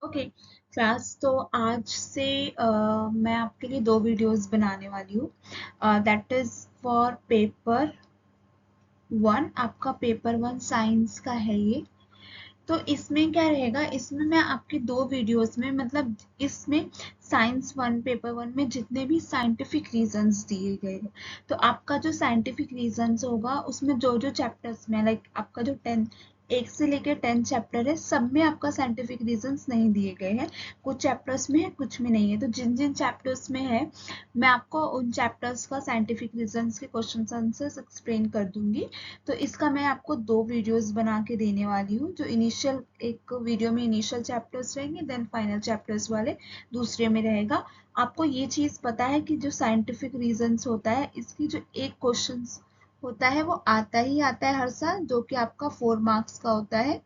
Okay class, तो आज से मैं आपके लिए दो वीडियोस बनाने वाली हूँ। That is for paper one. आपका पेपर वन साइंस का है ये। तो इसमें क्या रहेगा, इसमें मैं आपके दो वीडियोस में मतलब इसमें साइंस वन पेपर वन में जितने भी साइंटिफिक रीजंस दिए गए हैं, तो आपका जो साइंटिफिक रीजंस होगा उसमें जो जो चैप्टर्स में लाइक आपका जो 10 एक से लेकर 10 चैप्टर है, सब में आपका साइंटिफिक रीजंस नहीं दिए गए हैं। कुछ चैप्टर्स में है, कुछ में नहीं है। तो जिन जिन चैप्टर्स में है, मैं आपको उन चैप्टर्स का साइंटिफिक रीजंस के क्वेश्चन आंसर्स एक्सप्लेन कर दूंगी। तो इसका मैं आपको दो वीडियोस बना के देने वाली हूँ। जो इनिशियल एक वीडियो में इनिशियल चैप्टर्स रहेंगे, देन फाइनल चैप्टर्स वाले दूसरे में रहेगा। आपको ये चीज़ पता है कि जो साइंटिफिक रीजंस होता है, इसकी जो एक क्वेश्चन होता है वो आता ही आता है हर साल, जो कि आपका 4 मार्क्स का होता है।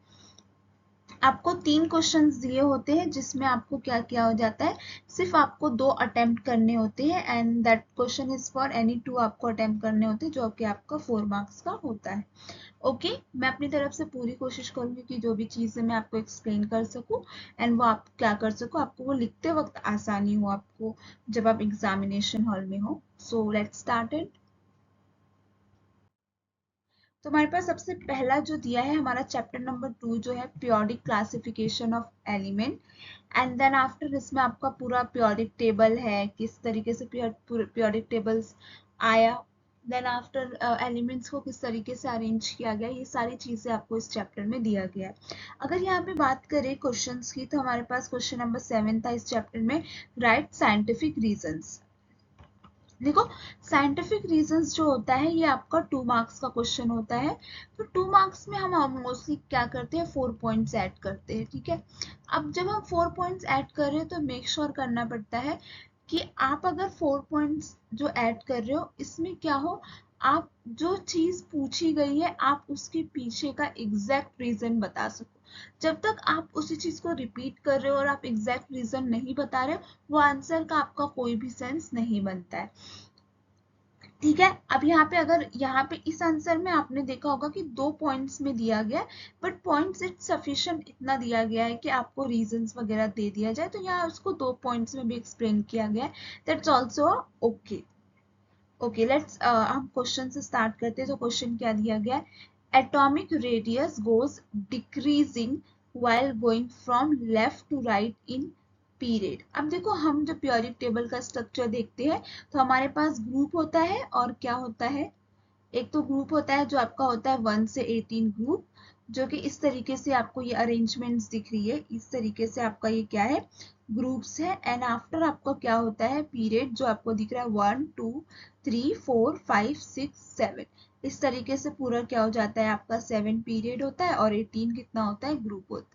आपको 3 क्वेश्चंस दिए होते हैं, जिसमें आपको क्या किया हो जाता है, सिर्फ आपको 2 अटेम्प्ट करने होते हैं and that question is for any 2 आपको अटेम्प्ट करने होते हैं, जो कि आपका 4 मार्क्स का होता है। ओके, मैं अपनी तरफ से पूरी कोशिश करूंगी कि जो भी चीज़ें मैं आपको एक्सप्लेन कर सकूं एंड वो आप क्या कर सको, आपको वो लिखते वक्त आसानी हो आपको जब आप एग्जामिनेशन हॉल में हो। So let's start it. तो हमारे पास सबसे पहला जो दिया है हमारा चैप्टर नंबर 2 जो है periodic classification of element. And then after इसमें आपका पूरा पीरियोडिक टेबल है, किस तरीके से पीरियोडिक टेबल्स आया, देन आफ्टर एलिमेंट्स को किस तरीके से अरेंज किया गया, ये सारी चीज़ें आपको इस चैप्टर में दिया गया है। अगर यहाँ पे बात करें क्वेश्चंस की, तो हमारे पास क्वेश्चन नंबर 7 था इस चैप्टर में, राइट साइंटिफिक रीजंस। देखो, साइंटिफिक रीजंस जो होता है ये आपका 2 मार्क्स का क्वेश्चन होता है। तो 2 मार्क्स में हम मोस्टली क्या करते हैं, 4 पॉइंट्स ऐड करते हैं। ठीक है, अब जब हम 4 पॉइंट्स ऐड कर रहे हैं तो मेक श्योर करना पड़ता है कि आप अगर 4 पॉइंट्स जो ऐड कर रहे हो, इसमें क्या हो, आप जो चीज पूछी गई है आप उसके पीछे का एग्जैक्ट रीजन बता सको। जब तक आप उसी चीज को रिपीट कर रहे हो और आप एग्जैक्ट रीजन नहीं बता रहे हो, वो आंसर का आपका कोई भी सेंस नहीं बनता है। ठीक है, अब यहाँ पे अगर यहाँ पे इस आंसर में आपने देखा होगा कि 2 पॉइंट्स में दिया गया है, बट पॉइंट्स इट सफिशिएंट इतना दिया गया है कि आपको रीजंस वगैरह दे दिया जाए, तो यहाँ उसको 2 पॉइंट्स में भी एक्सप्लेन किया गया है। That's also okay. Okay, let's हम क्वेश्चन से स्टार्ट करते हैं। तो क्वेश्चन क्या दिया गया है, atomic radius goes decreasing while going from left to right in period. अब देखो, हम जो पीरियोडिक टेबल का स्ट्रक्चर देखते हैं, तो हमारे पास ग्रुप होता है और क्या होता है, एक तो ग्रुप होता है जो आपका होता है 1 से 18 ग्रुप, जो कि इस तरीके से आपको ये अरेंजमेंट्स दिख रही है, इस तरीके से आपका ये क्या है, ग्रुप्स है। एंड आफ्टर आपका क्या होता है, पीरियड जो आपको दिख रहा है 1 2 3 4 5 6 7, इस तरीके से पूरा क्या हो जाता है, आपका 7 पीरियड होता है और 18 कितना होता है, ग्रुप होता है।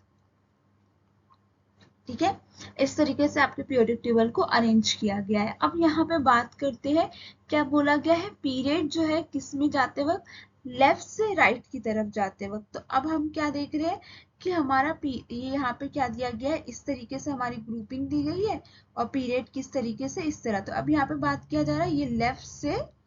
ठीक है, इस तरीके से आपके पीरियोडिक टेबल को अरेंज किया गया है। अब यहाँ पे बात करते हैं, क्या बोला गया है, पीरियड जो है किस में जाते वक्त, लेफ्ट से राइट की तरफ जाते वक्त। तो अब हम क्या देख रहे हैं कि हमारा ये यहाँ पे क्या दिया गया है, इस तरीके से हमारी ग्रुपिंग दी गई है और पीरियड किस तरीके से, इस तरह। तो अब यहाँ पे बात किया जा रहा है ये लेफ्ट से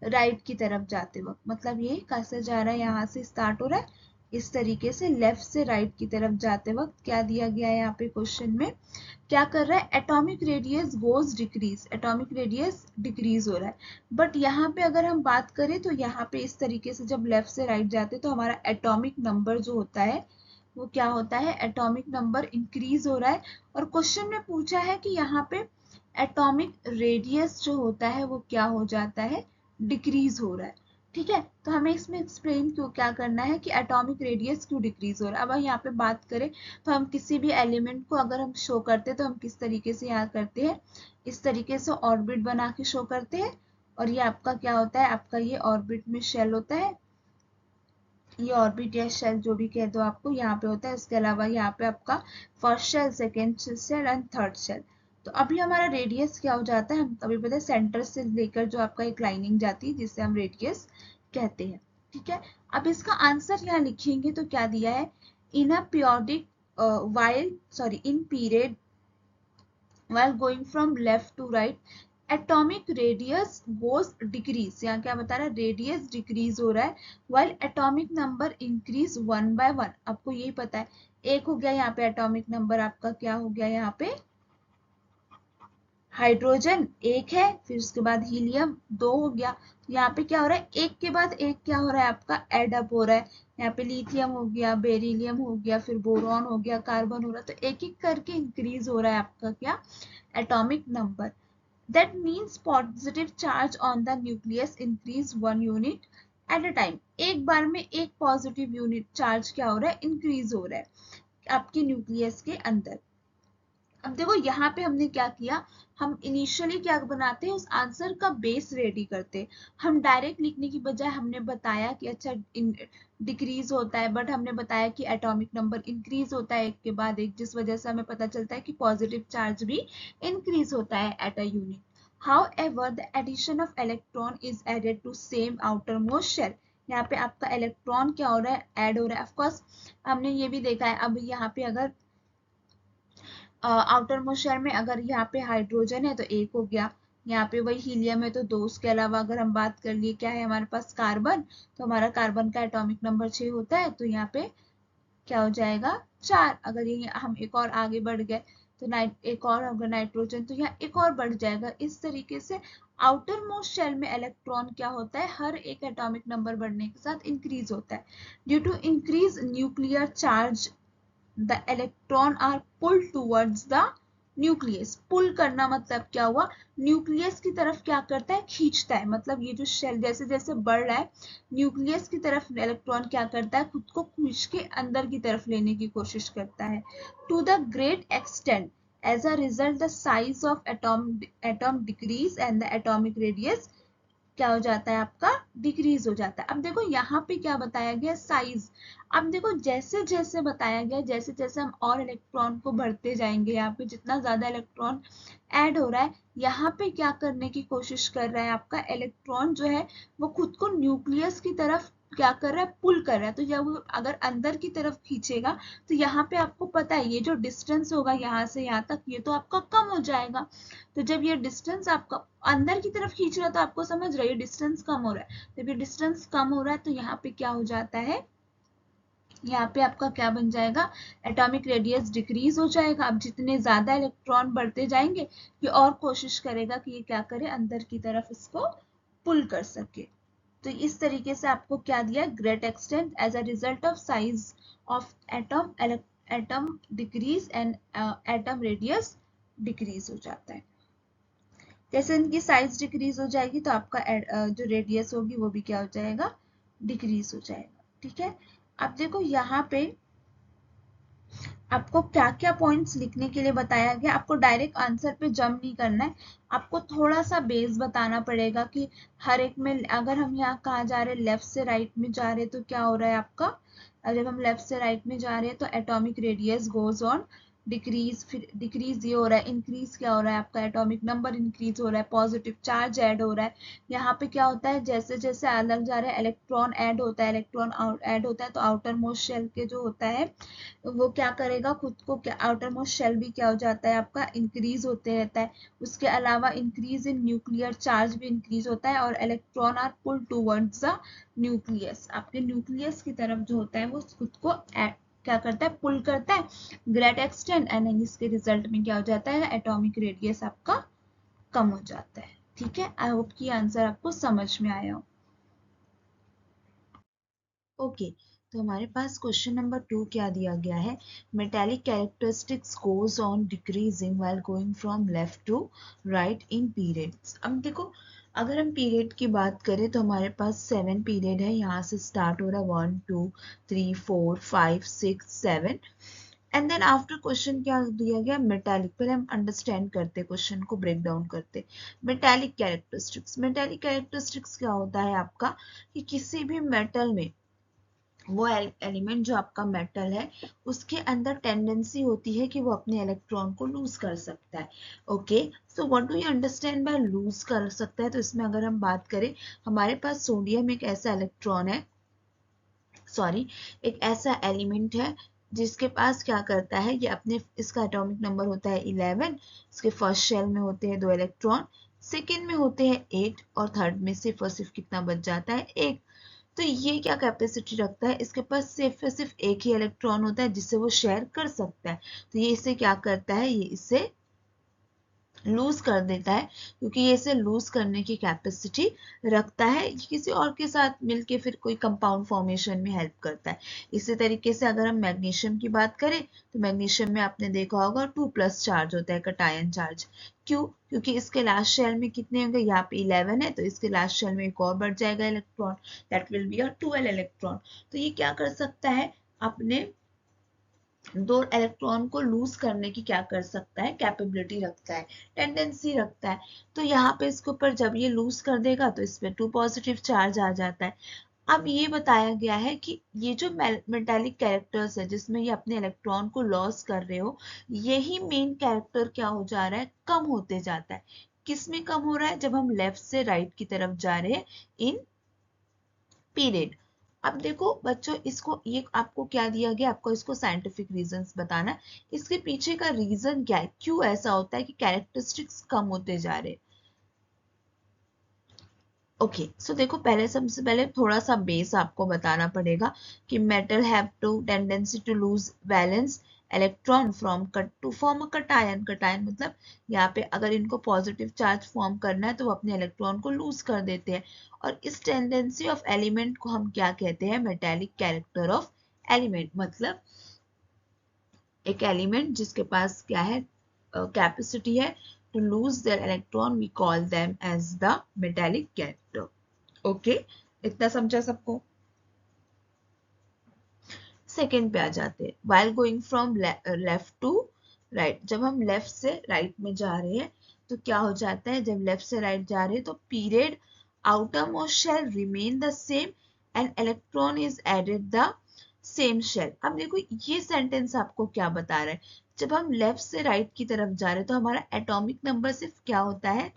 राइट की तरफ जाते वक्त, मतलब ये कैसे जा रहा है, यहाँ से स्टार्ट हो रहा है, इस तरीके से लेफ्ट से राइट की तरफ जाते वक्त क्या दिया गया है यहाँ पे क्वेश्चन में, क्या कर रहा है, atomic radius goes decrease, atomic radius decrease हो रहा है। बट यहाँ पे अगर हम बात करें तो यहाँ पे इस तरीके से जब लेफ्ट से राइट जाते तो हमारा एटॉमिक नंबर जो होता है वो क्या होता है, एटॉमिक नंबर इंक्रीज हो रहा है। और क्वेश्चन में पूछा है कि यहाँ पे एटॉमिक रेडियस जो होता है वो क्या हो जाता है, डिक्रीज हो रहा है। ठीक है, तो हमें इसमें एक्सप्लेन क्यों क्या करना है कि एटॉमिक रेडियस क्यों डिक्रीज हो रहा है। अब यहाँ पे बात करें तो हम किसी भी एलिमेंट को अगर हम शो करते हैं तो हम किस तरीके से यहाँ करते हैं, इस तरीके से ऑर्बिट बना के शो करते हैं। और ये आपका क्या होता है, आपका ये ऑर्बिट में शेल होता है, ये ऑर्बिट या शेल जो भी कह दो आपको, यहाँ पे होता है। इसके अलावा यहाँ पे आपका first shell, second shell and third shell. तो अभी हमारा रेडियस क्या हो जाता है, हम अभी पता है सेंटर से लेकर जो आपका एक लाइनिंग जाती है जिसे हम रेडियस कहते हैं। ठीक है, अब इसका आंसर यहाँ लिखेंगे तो क्या दिया है, in a periodic in period while going from left to right atomic radius goes decrease। यहाँ क्या बता रहा है, रेडियस डिक्रीज हो रहा है, while atomic number increase 1 by 1। आपको यही पता है एक हो गया यहाँ पे एटॉमिक नंबर आपका, क्या हो गया यहाँ पे, हाइड्रोजन एक है, फिर उसके बाद हीलियम दो हो गया। यहाँ पे क्या हो रहा है, एक के बाद एक क्या हो रहा है आपका, एड अप हो रहा है। यहाँ पे लिथियम हो गया, बेरिलियम हो गया, फिर बोरॉन हो गया, कार्बन हो रहा है, तो एक एक करके इंक्रीज हो रहा है आपका क्या, atomic number. That means positive charge on the nucleus increase 1 unit at a time. एक बार में एक पॉजिटिव यूनिट चार्ज क्या हो रहा है, इंक्रीज हो रहा है आपके न्यूक्लियस के अंदर। अब देखो यहाँ पे हमने क्या किया, हम इनिशियली क्या बनाते हैं, उस आंसर का बेस रेडी करते हैं। हम डायरेक्ट लिखने की बजाय हमने बताया कि अच्छा डिक्रीज होता है, बट हमने बताया कि एटॉमिक नंबर इंक्रीज होता है एक के बाद एक, जिस वजह से हमें पता चलता है कि पॉजिटिव चार्ज भी इंक्रीज होता है at a unit. However, the addition of electron is added to same outermost shell. यहाँ पे आपका इलेक्ट्रॉन क्या हो रहा है, ऐड हो रहा है। ऑफकोर्स हमने ये भी देखा है, अब यहाँ पे अगर आउटर मोस्ट शेल में अगर यहाँ पे हाइड्रोजन है तो एक हो गया, यहाँ पे वही हीलियम है तो दो। उसके अलावा अगर हम बात कर लिए क्या है हमारे पास, कार्बन, तो हमारा कार्बन का एटॉमिक नंबर 6 होता है, तो यहाँ पे क्या हो जाएगा, 4। अगर ये हम एक और आगे बढ़ गए तो एक और अगर नाइट्रोजन, तो यहाँ एक और बढ़ जाएगा। इस तरीके से आउटर मोस्ट शेल में इलेक्ट्रॉन क्या होता है, हर एक एटॉमिक नंबर बढ़ने के साथ इंक्रीज होता है। Due to increase nuclear charge the electron are pulled towards the nucleus. Pull करना मतलब क्या हुआ, न्यूक्लियस की तरफ क्या करता है, खींचता है। मतलब ये जो शेल जैसे जैसे बढ़ रहा है, न्यूक्लियस की तरफ इलेक्ट्रॉन क्या करता है, खुद को खींच के अंदर की तरफ लेने की कोशिश करता है। To the great extent as a result the size of atom decrease and the atomic radius क्या हो जाता है आपका, डिक्रीज हो जाता है। अब देखो यहाँ पे क्या बताया गया, साइज। अब देखो जैसे जैसे बताया गया, जैसे जैसे हम और इलेक्ट्रॉन को भरते जाएंगे, यहाँ पे जितना ज्यादा इलेक्ट्रॉन ऐड हो रहा है, यहाँ पे क्या करने की कोशिश कर रहा है आपका इलेक्ट्रॉन जो है, वो खुद को न्यूक्लियस की तरफ क्या कर रहा है, पुल कर रहा है। तो जब वो अगर अंदर की तरफ खींचेगा, तो यहाँ पे आपको पता है ये जो डिस्टेंस होगा यहाँ से यहाँ तक, ये तो आपका कम हो जाएगा। तो जब ये डिस्टेंस आपका अंदर की तरफ खींच रहा है, तो आपको समझ रहा है ये डिस्टेंस कम हो रहा है। जब ये डिस्टेंस कम हो रहा है, तो यहाँ पे क्या हो जाता है, यहाँ पे आपका क्या बन जाएगा, एटॉमिक रेडियस डिक्रीज हो जाएगा। अब जितने ज्यादा इलेक्ट्रॉन बढ़ते जाएंगे, ये और कोशिश करेगा कि ये क्या करे, अंदर की तरफ इसको पुल कर सके। तो इस तरीके से आपको क्या दिया, great extent as a result of size of atom decrease and atom radius decrease हो जाता है। जैसे इनकी साइज डिक्रीज हो जाएगी, तो आपका जो रेडियस होगी वो भी क्या हो जाएगा, डिक्रीज हो जाएगा। ठीक है। अब देखो यहाँ पे आपको क्या क्या पॉइंट्स लिखने के लिए बताया गया। आपको डायरेक्ट आंसर पे जंप नहीं करना है, आपको थोड़ा सा बेस बताना पड़ेगा कि हर एक में, अगर हम यहाँ कहाँ जा रहे हैं, लेफ्ट से राइट में जा रहे हैं, तो क्या हो रहा है आपका, जब हम लेफ्ट से राइट में जा रहे हैं तो atomic radius goes on decrease, फिर डिक्रीज ये हो रहा है, इंक्रीज क्या हो रहा है आपका, एटॉमिक नंबर इंक्रीज हो रहा है, पॉजिटिव चार्ज ऐड हो रहा है। यहाँ पे क्या होता है, जैसे जैसे अलग जा रहे हैं इलेक्ट्रॉन ऐड होता है, इलेक्ट्रॉन ऐड होता है, तो आउटर मोस्ट शेल के जो होता है वो क्या करेगा, खुद को क्या, आउटर मोस्ट शेल भी क्या हो जाता है आपका, इंक्रीज होते रहता है। उसके अलावा इंक्रीज इन न्यूक्लियर चार्ज भी इंक्रीज होता है, और electron are pull towards the nucleus. आपके न्यूक्लियस की तरफ जो होता है वो खुद को क्या करता है, पुल करता है, ग्रेट एक्सटेंट, एंड इसके रिजल्ट में क्या हो जाता है, एटॉमिक रेडियस आपका कम हो जाता है। ठीक है, आई होप कि आंसर आपको समझ में आया हो। ओके, तो हमारे पास क्वेश्चन नंबर 2 क्या दिया गया है, metallic characteristics goes on decreasing while going from left to right in periods. अब देखो अगर हम पीरियड की बात करें तो हमारे पास 7 पीरियड है, यहाँ से स्टार्ट हो रहा है 1 2 3 4 5 6 7, एंड देन आफ्टर क्वेश्चन क्या दिया गया, मेटेलिक। पहले हम अंडरस्टैंड करते, क्वेश्चन को ब्रेक डाउन करते। मेटेलिक कैरेक्टरिस्टिक्स, मेटेलिक कैरेक्टरिस्टिक्स क्या होता है आपका, कि किसी भी मेटल में वो एलिमेंट जो आपका मेटल है उसके अंदर टेंडेंसी होती है कि वो अपने इलेक्ट्रॉन को लूज कर सकता है। Okay, so what do you understand by lose कर सकता है, तो इसमें अगर हम बात करें, हमारे पास सोडियम एक ऐसा इलेक्ट्रॉन है, सॉरी एक ऐसा एलिमेंट है जिसके पास क्या करता है, ये अपने, इसका एटॉमिक नंबर होता है 11, इसके फर्स्ट शेल में होते हैं 2 इलेक्ट्रॉन, सेकेंड में होते हैं 8, और थर्ड में सिर्फ और सिर्फ कितना बच जाता है 1। तो ये क्या कैपेसिटी रखता है, इसके पास सिर्फ एक ही इलेक्ट्रॉन होता है जिससे वो शेयर कर सकता है। तो ये इसे क्या करता है, ये इसे लूज कर देता है, क्योंकि ये इसे लूज करने की कैपेसिटी रखता है। ये किसी और के साथ मिलके फिर कोई कंपाउंड फॉर्मेशन में हेल्प करता है। इसी तरीके से अगर हम मैग्नीशियम की बात करें तो मैग्नीशियम में आपने देखा होगा 2+ चार्ज होता है, कटायन चार्ज। क्यों? क्योंकि इसके लास्ट शेल में कितने होंगे, यहाँ पे 11 है, तो इसके लास्ट शेल में एक और बढ़ जाएगा electron, that will be a 12 electron. तो ये क्या कर सकता है, अपने दो इलेक्ट्रॉन को लूज करने की क्या कर सकता है, कैपेबिलिटी रखता है, टेंडेंसी रखता है। तो यहाँ पे इसके ऊपर जब ये लूज कर देगा तो इस पे 2 पॉजिटिव चार्ज आ जाता है। अब ये बताया गया है कि ये जो मेटालिक कैरेक्टर्स है जिसमें ये अपने इलेक्ट्रॉन को लॉस कर रहे हो, यही मेन कैरेक्टर क्या हो जा रहा है, कम होते जाता है। किसमें कम हो रहा है, जब हम लेफ्ट से राइट की तरफ जा रहे हैं इन पीरियड। अब देखो बच्चों, इसको ये आपको क्या दिया गया, आपको इसको साइंटिफिक रीजंस बताना है। इसके पीछे का रीजन क्या है, क्यों ऐसा होता है कि कैरेक्टरिस्टिक्स कम होते जा रहे हैं। ओके, सो देखो पहले, सबसे पहले थोड़ा सा बेस आपको बताना पड़ेगा कि metal have to tendency to lose valence electron from cut to form a cation. Cation मतलब यहाँ पे अगर इनको पॉजिटिव चार्ज फॉर्म करना है तो वो अपने इलेक्ट्रॉन को लूज कर देते हैं। और इस टेंडेंसी ऑफ एलिमेंट को हम क्या कहते हैं, मेटेलिक कैरेक्टर ऑफ एलिमेंट। मतलब एक एलिमेंट जिसके पास क्या है, कैपेसिटी है to lose their electron, we call them as the metallic character. Okay, इतना समझा सबको। सेकेंड पे आ जाते हैं, while going from left to right। जब हम लेफ्ट से राइट में जा रहे हैं तो क्या हो जाता है, जब लेफ्ट से राइट जा रहे हैं तो period outermost shell remain the same and electron is added the same shell. अब देखो ये सेंटेंस आपको क्या बता रहा है, जब हम लेफ्ट से राइट की तरफ जा रहे हैं तो हमारा एटॉमिक नंबर सिर्फ क्या होता है,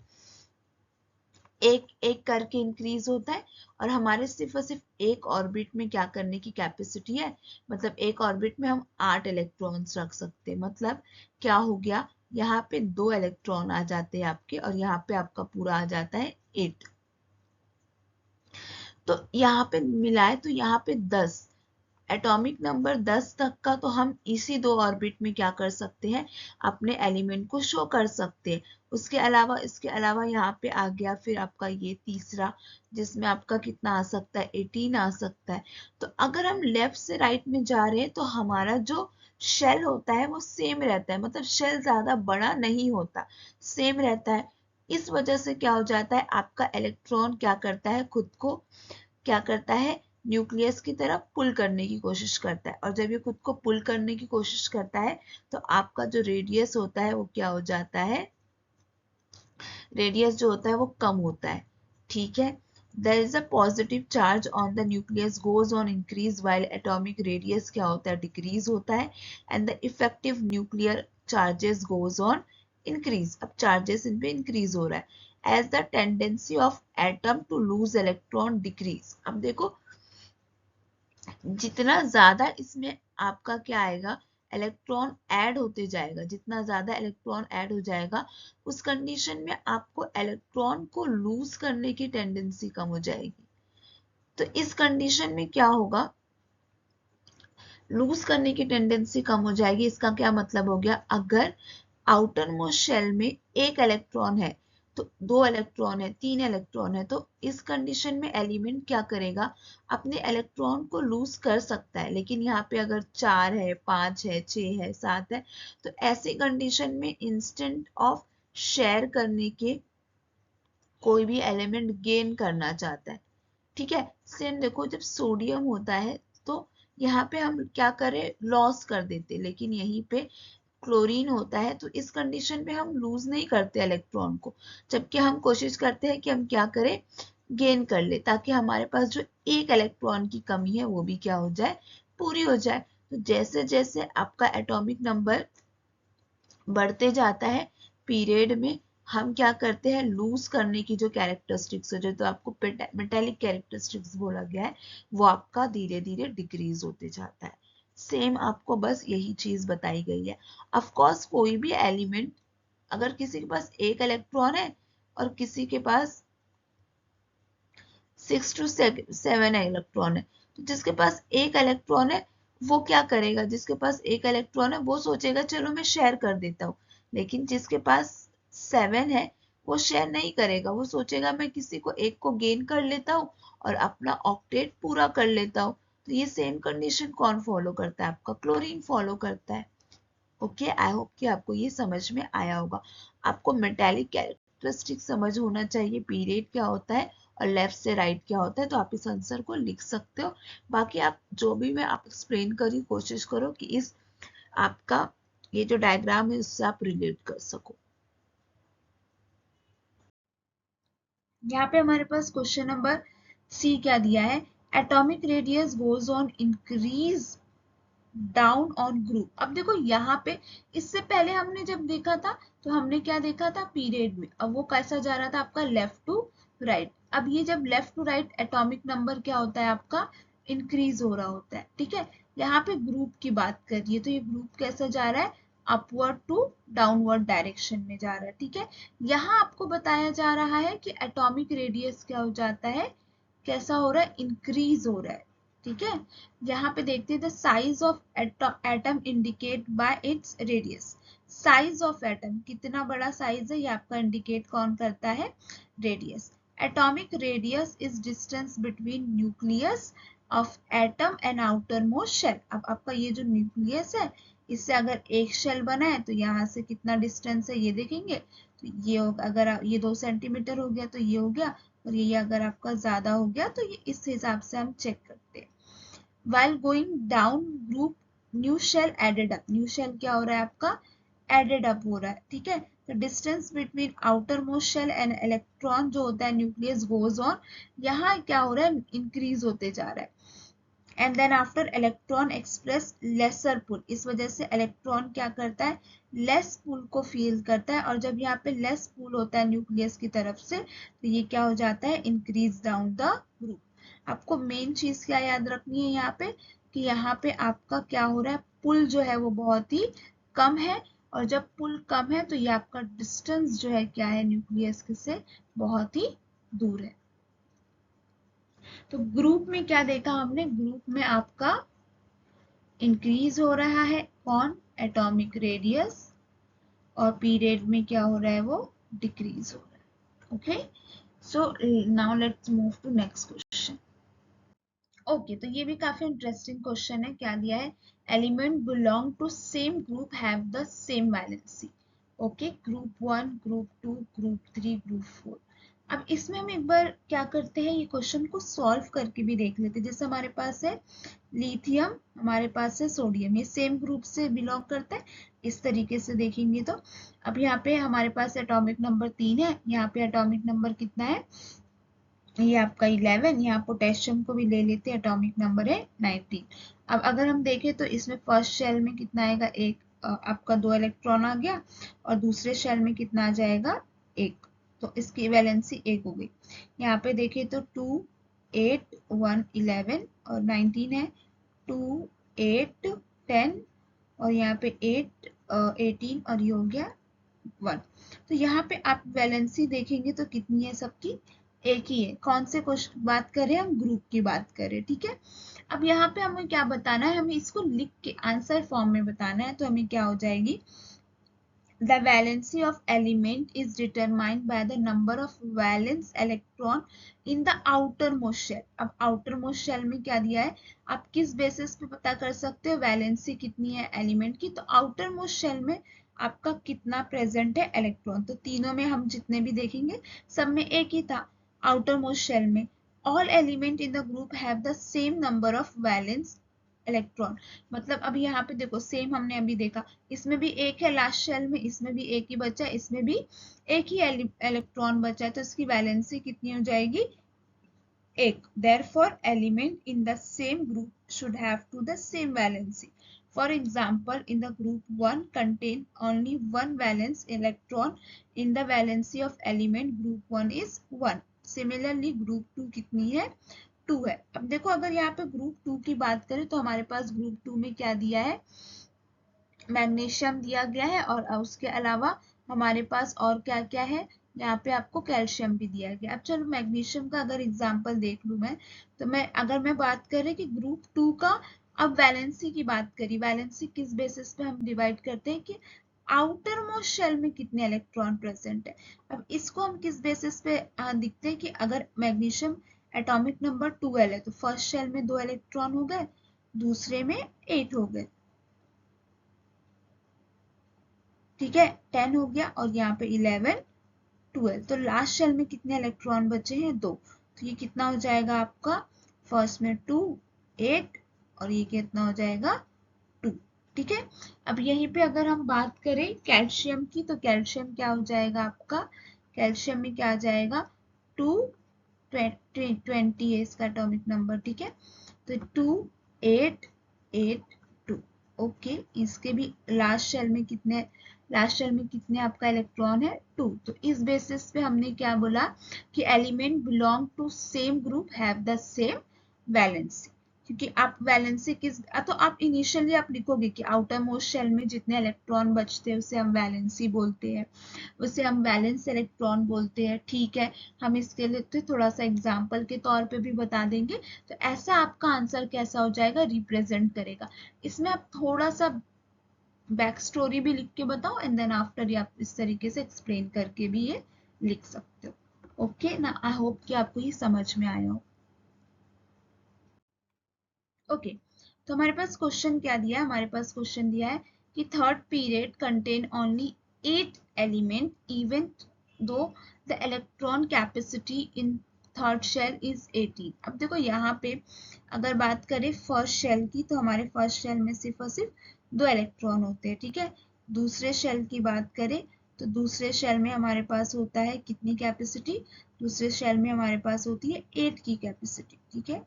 एक एक करके इंक्रीज होता है। और हमारे सिर्फ और सिर्फ एक ऑर्बिट में क्या करने की कैपेसिटी है, मतलब एक ऑर्बिट में हम 8 इलेक्ट्रॉन्स रख सकते हैं। मतलब क्या हो गया, यहाँ पे 2 इलेक्ट्रॉन आ जाते हैं आपके और यहाँ पे आपका पूरा आ जाता है 8। तो यहाँ पे मिलाए तो यहाँ पे 10 एटॉमिक नंबर 10 तक का तो हम इसी 2 ऑर्बिट में क्या कर सकते हैं, अपने एलिमेंट को शो कर सकते हैं। उसके अलावा, इसके अलावा यहाँ पे आ गया फिर आपका ये तीसरा, जिसमें आपका कितना आ सकता है, 18 आ सकता है। तो अगर हम लेफ्ट से राइट में जा रहे हैं तो हमारा जो शेल होता है वो सेम रहता है, मतलब शेल ज्यादा बड़ा नहीं होता, सेम रहता है। इस वजह से क्या हो जाता है, आपका इलेक्ट्रॉन क्या करता है, खुद को क्या करता है, न्यूक्लियस की तरफ पुल करने की कोशिश करता है। और जब ये खुद को पुल करने की कोशिश करता है तो आपका जो रेडियस होता है वो क्या हो जाता है, रेडियस जो होता है वो कम होता है। ठीक है, there is a positive charge on the nucleus goes on increase while atomic radius क्या होता है, decrease होता है। and the effective nuclear charges goes on increase। अब charges इन पे increase हो रहा है as the tendency of atom to lose electron decrease। अब देखो जितना ज्यादा इसमें आपका क्या आएगा, इलेक्ट्रॉन ऐड होते जाएगा, जितना ज्यादा इलेक्ट्रॉन ऐड हो जाएगा उस कंडीशन में आपको इलेक्ट्रॉन को लूज करने की टेंडेंसी कम हो जाएगी। तो इस कंडीशन में क्या होगा, लूज करने की टेंडेंसी कम हो जाएगी। इसका क्या मतलब हो गया, अगर आउटर मोस्ट शेल में एक इलेक्ट्रॉन है तो 2 इलेक्ट्रॉन है, 3 इलेक्ट्रॉन है, तो इस कंडीशन में एलिमेंट क्या करेगा, अपने इलेक्ट्रॉन को लूज कर सकता है। लेकिन यहाँ पे अगर 4 है, 5 है, 6 है, 7 है, तो ऐसी कंडीशन में इंस्टेंट ऑफ शेयर करने के कोई भी एलिमेंट गेन करना चाहता है। ठीक है, सेम देखो जब सोडियम होता है तो यहाँ पे हम क्या करें, लॉस कर देते, लेकिन यहीं पे क्लोरीन होता है तो इस कंडीशन में हम लूज नहीं करते इलेक्ट्रॉन को, जबकि हम कोशिश करते हैं कि हम क्या करें, गेन कर ले, ताकि हमारे पास जो एक इलेक्ट्रॉन की कमी है वो भी क्या हो जाए, पूरी हो जाए। तो जैसे जैसे आपका एटॉमिक नंबर बढ़ते जाता है पीरियड में, हम क्या करते हैं, लूज करने की जो कैरेक्टरिस्टिक्स है, जो तो आपको मेटेलिक कैरेक्टरिस्टिक्स बोला गया है, वो आपका धीरे धीरे डिक्रीज होते जाता है। सेम आपको बस यही चीज बताई गई है। ऑफ कोर्स कोई भी एलिमेंट, अगर किसी के पास एक इलेक्ट्रॉन है और किसी के पास 6 to 7 इलेक्ट्रॉन है, तो जिसके पास एक इलेक्ट्रॉन है वो क्या करेगा, जिसके पास एक इलेक्ट्रॉन है वो सोचेगा चलो मैं शेयर कर देता हूँ, लेकिन जिसके पास 7 है वो शेयर नहीं करेगा, वो सोचेगा मैं किसी को एक को गेन कर लेता हूँ और अपना ऑक्टेट पूरा कर लेता हूँ। तो ये सेम कंडीशन कौन फॉलो करता है, आपका क्लोरीन फॉलो करता है। ओके, आई होप कि आपको ये समझ में आया होगा। आपको मेटालिक कैरेक्टरिस्टिक समझ होना चाहिए, पीरियड क्या होता है और लेफ्ट से राइट क्या होता है, तो आप इस आंसर को लिख सकते हो। बाकी आप जो भी मैं आप एक्सप्लेन करी कोशिश करो कि इस आपका ये जो डायग्राम है उससे आप रिलेट कर सको। यहाँ पे हमारे पास क्वेश्चन नंबर सी क्या दिया है, atomic radius goes on increase down on group. अब देखो यहाँ पे इससे पहले हमने जब देखा था तो हमने क्या देखा था पीरियड में, अब वो कैसा जा रहा था आपका लेफ्ट टू राइट। अब ये जब left to right atomic number क्या होता है आपका इंक्रीज हो रहा होता है, ठीक है। यहाँ पे ग्रुप की बात करिए तो ये ग्रुप कैसा जा रहा है, अपवर्ड टू डाउनवर्ड डायरेक्शन में जा रहा है, ठीक है। यहाँ आपको बताया जा रहा है कि एटॉमिक रेडियस क्या हो जाता है, कैसा हो रहा है, इंक्रीज हो रहा है, ठीक है। यहाँ पे देखते हैं the size of atom indicate bye its radius. Size of atom कितना बड़ा साइज है ये आपका इंडिकेट कौन करता है, radius. Atomic radius is distance between nucleus of atom and outer most shell. अब आपका ये जो न्यूक्लियस है इससे अगर एक शेल बना है तो यहाँ से कितना डिस्टेंस है ये देखेंगे, तो ये अगर ये 2 सेंटीमीटर हो गया तो ये हो गया, और ये अगर आपका ज्यादा हो गया तो ये इस हिसाब से हम चेक करते हैं। While going down group new shell added up, new shell क्या हो रहा है आपका added up हो रहा है, ठीक है। तो distance between outermost shell and electron जो होता है nucleus goes on, यहाँ क्या हो रहा है increase होते जा रहा है। And then after electron express lesser pull, इस वजह से इलेक्ट्रॉन क्या करता है लेस पुल को फील करता है, और जब यहाँ पे लेस पुल होता है न्यूक्लियस की तरफ से तो ये क्या हो जाता है इंक्रीज डाउन द ग्रुप। आपको मेन चीज क्या याद रखनी है यहाँ पे कि यहाँ पे आपका क्या हो रहा है, पुल जो है वो बहुत ही कम है, और जब पुल कम है तो ये आपका डिस्टेंस जो है क्या है न्यूक्लियस से बहुत ही दूर है। तो ग्रुप में क्या देखा हमने, ग्रुप में आपका इंक्रीज हो रहा है कौन, एटॉमिक रेडियस, और पीरियड में क्या हो रहा है वो डिक्रीज हो रहा है। Okay, so now let's move to next question. Okay, तो ये भी काफी इंटरेस्टिंग क्वेश्चन है, क्या दिया है, element belong to same group have the same valency. Okay, group 1, group 2, group 3, group 4। अब इसमें हम एक बार क्या करते हैं, ये क्वेश्चन को सॉल्व करके भी देख लेते हैं। जैसे हमारे पास है लिथियम, हमारे पास है सोडियम, ये सेम ग्रुप से बिलोंग करते हैं, इस तरीके से देखेंगे तो अब यहाँ पे हमारे पास एटॉमिक नंबर 3 है, यहाँ पे एटॉमिक नंबर कितना है, ये आपका 11, यहाँ पोटेशियम को भी ले लेते हैं, एटॉमिक नंबर है 19। अब अगर हम देखें तो इसमें फर्स्ट शेल में कितना आएगा, एक आपका 2 इलेक्ट्रॉन आ गया, और दूसरे शेल में कितना आ जाएगा, एक, तो इसकी वैलेंसी 1 हो गई। यहाँ पे देखें तो 2, 8, 1, 11 और 19 है, 2, 8, 10 और यहाँ पे 8, 18 और ये हो गया 1। तो यहाँ पे आप वैलेंसी देखेंगे तो कितनी है सबकी, एक ही है। कौन से क्वेश्चन बात कर रहे हैं, हम ग्रुप की बात कर रहे हैं, ठीक है। अब यहाँ पे हमें क्या बताना है, हमें इसको लिख के आंसर फॉर्म में बताना है, तो हमें क्या हो जाएगी, the valency of element is determined by the number of valence electron in the outermost shell। अब outermost shell में क्या दिया है, आप किस बेसिस पे पता कर सकते हो वैलेंसी कितनी है एलिमेंट की, तो outermost shell में आपका कितना प्रेजेंट है इलेक्ट्रॉन, तो तीनों में हम जितने भी देखेंगे सब में एक ही था outermost shell में। all element in the group have the same number of valence electron, मतलब अभी यहाँ पे देखो सेम हमने अभी देखा, इसमें भी एक है लास्ट शेल में, इसमें भी एक ही बचा है, इसमें भी एक ही इलेक्ट्रॉन बचा है, तो इसकी वैलेंसी कितनी हो जाएगी, एक। therefore element in the same group should have to the same valency। For example, in the group 1 contain only one valence electron, in the valency of element group 1 is 1। Similarly group 2 कितनी है, 2 है। अब देखो अगर यहाँ पे group 2 की बात करें तो हमारे पास ग्रुप 2 में क्या दिया है, मैग्नीशियम दिया गया है, और उसके अलावा हमारे पास और क्या क्या है, यहाँ पे आपको कैल्शियम भी दिया गया। अब चलो मैग्नीशियम का अगर एग्जांपल देख लूं मैं, तो अगर मैं बात करें कि ग्रुप 2 का, अब वैलेंसी की बात करी, वैलेंसी किस बेसिस पे हम डिवाइड करते हैं कि आउटर मोस्ट शेल में कितने इलेक्ट्रॉन प्रेजेंट है। अब इसको हम किस बेसिस पे दिखते हैं कि अगर मैग्नीशियम एटॉमिक नंबर 12 है तो फर्स्ट शेल में 2 इलेक्ट्रॉन हो गए, दूसरे में 8 हो गए, ठीक है, 10 हो गया, और यहाँ पे 11 12, तो लास्ट शेल में कितने इलेक्ट्रॉन बचे हैं, 2, तो ये कितना हो जाएगा आपका, फर्स्ट में 2 8, और ये कितना हो जाएगा 2, ठीक है। अब यहीं पे अगर हम बात करें कैल्शियम की, तो कैल्शियम क्या हो जाएगा आपका, कैल्शियम में क्या आ जाएगा 2 20 है इसका एटॉमिक नंबर, ठीक है, तो 2 8 8 2, ओके। इसके भी लास्ट शेल में कितने आपका इलेक्ट्रॉन है, 2, तो इस बेसिस पे हमने क्या बोला कि element belong to same group have the same valency, क्योंकि आप वैलेंसी किस, तो आप इनिशियली आप लिखोगे कि आउटर मोस्ट शेल में जितने इलेक्ट्रॉन बचते हैं उसे हम वैलेंसी बोलते हैं, उसे हम वैलेंस इलेक्ट्रॉन बोलते हैं, ठीक है। हम इसके लिए तो थोड़ा सा एग्जांपल के तौर पे भी बता देंगे, तो ऐसा आपका आंसर कैसा हो जाएगा, रिप्रेजेंट करेगा। इसमें आप थोड़ा सा बैक स्टोरी भी लिख के बताओ, एंड देन आफ्टर आप इस तरीके से एक्सप्लेन करके भी ये लिख सकते हो, ओके ना। आई होप कि आपको ये समझ में आया हो, ओके। तो हमारे पास क्वेश्चन क्या दिया है, हमारे पास क्वेश्चन दिया है कि third period contain only 8 element even though the electron capacity in third shell is 18। अब देखो यहाँ पे अगर बात करें फर्स्ट शेल की, तो हमारे फर्स्ट शेल में सिर्फ और सिर्फ 2 इलेक्ट्रॉन होते हैं, ठीक है। दूसरे शेल की बात करें तो दूसरे शेल में हमारे पास होता है कितनी कैपेसिटी, दूसरे शेल में हमारे पास होती है 8 की कैपेसिटी, ठीक है।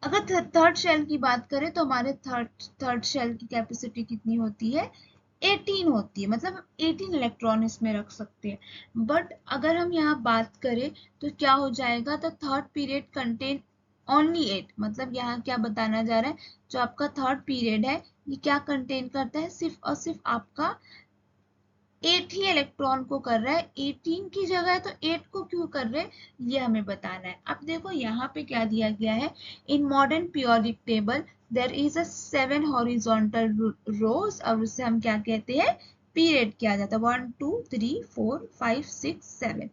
अगर थर्ड शेल की बात करें तो हमारे थर्ड शेल की कैपेसिटी कितनी होती है, 18 होती है, मतलब 18 इलेक्ट्रॉन इसमें रख सकते हैं। बट अगर हम यहाँ बात करें तो क्या हो जाएगा, तो थर्ड पीरियड कंटेन ओनली 8, मतलब यहाँ क्या बताना जा रहा है, जो आपका थर्ड पीरियड है ये क्या कंटेन करता है, सिर्फ और सिर्फ आपका 8 ही इलेक्ट्रॉन को कर रहा है, 18 की जगह है तो 8 को क्यों कर रहे हैं ये हमें बताना है। अब देखो यहाँ पे क्या दिया गया है, in modern periodic table there is a 7 horizontal rows, और उससे हम क्या कहते हैं, पीरियड किया जाता है, 1 2 3 4 5 6 7।